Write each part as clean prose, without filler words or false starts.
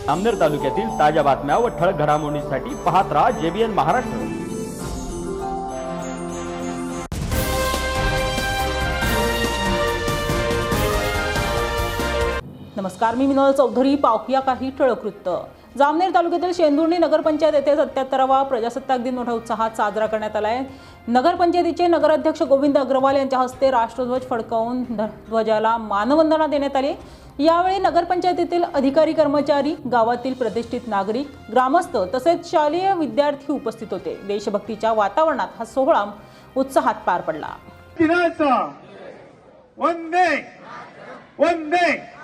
जामनेर तालुक्यातील ताज्या बातम्या व ठळक घडामोडींसाठी पाहत राहा JBN महाराष्ट्र। नमस्कार, मी मिनल चौधरी। पाहूया काही ठळक वृत्त। जामनेर तालुक्यातील शेंदुर्णी नगरपंचायत येथे 77वा प्रजासत्ताक दिन मोठ्या उत्साहात साजरा करण्यात आला आहे। नगरपंचायतीचे नगराध्यक्ष गोविंद अग्रवाल यांच्या हस्ते राष्ट्रध्वज फडकावून ध्वजाला मानवंदना देण्यात आली। यावेळी नगरपंचायतीतील अधिकारी, कर्मचारी, गावातील प्रतिष्ठित नागरिक, ग्रामस्थ तसेच शालेय विद्यार्थी उपस्थित होते। देशभक्तीच्या वातावरणात हा सोहळा उत्साहात पार पडला। वंदे वंदे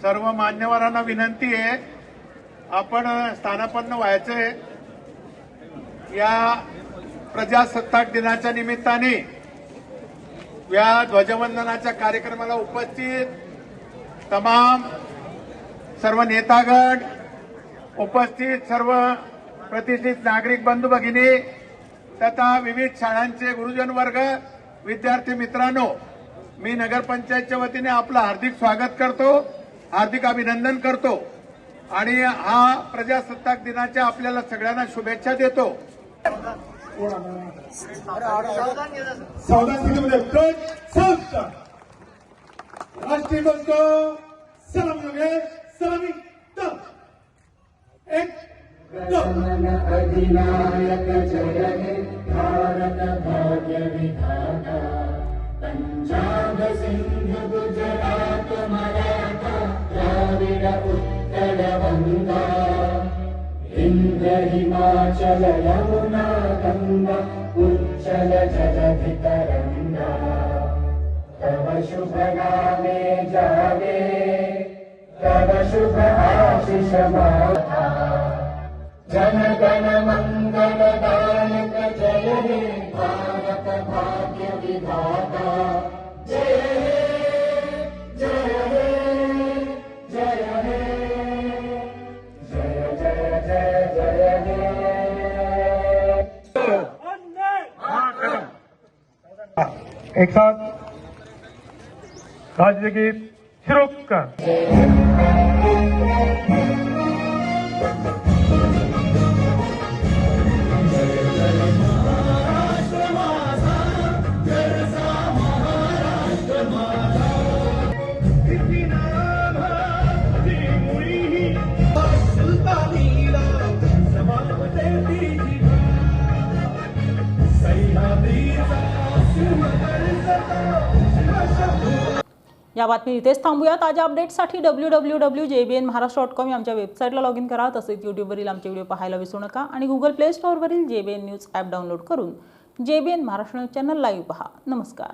सर्व मान्यवरांना विनंती आहे, आपण स्थानापन्न व्हायचंय। या प्रजासत्ताक दिनाच्या निमित्ताने या ध्वजवंदनाच्या कार्यक्रमाला उपस्थित तमाम सर्व नेतागण, उपस्थित सर्व प्रतिष्ठित नागरिक बंधू भगिनी तथा विविध शाळांचे गुरुजन वर्ग, विद्यार्थी मित्रांनो, मी नगरपंचायतच्या वतीने आपलं हार्दिक स्वागत करतो, हार्दिक अभिनंदन करतो आणि हा प्रजासत्ताक दिनाच्या आपल्याला सगळ्यांना शुभेच्छा देतो। राष्ट्रीय ध्वज को सलामी सलामी अधिनायक जय हे भारत भाग्य विधाता, पंजाब सिंध गुजरात मराठा द्राविड उत्कल वंगा, इंद्र हिमाचल यमुना गंगा उच्चल जलधि तरंगा, तव शुभ नामे जागे तव शुभ आशीष माता, जन गण मंगल दायक जय हे भारत भाग्य विधाता, जय हे जय हे जय हे जय जय जय जय हे। एक साथ राज्य गीत शुरू कर। या बातमी इथेच थांबूया। ताज्या अपडेट्ससाठी www.jbnmaharashtra.com या आमच्या वेबसाईटला लॉग इन करा। तसेच यूट्यूबवरील आमचे व्हिडिओ पाहायला विसरू नका आणि गुगल प्ले स्टोअरवरील JBN न्यूज ॲप डाउनलोड करून JBN Maharashtra news channel live पहा। नमस्कार।